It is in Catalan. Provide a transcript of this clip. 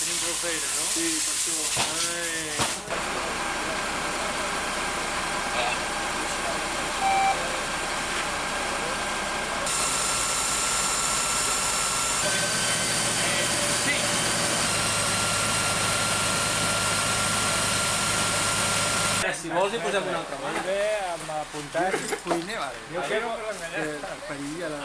Tenim prou feina, no? Sí, per això. Si vols hi posem una altra mà. Molt bé, amb apuntats. Cuiner, vale. Jo quero per l'enganyar. Perilla la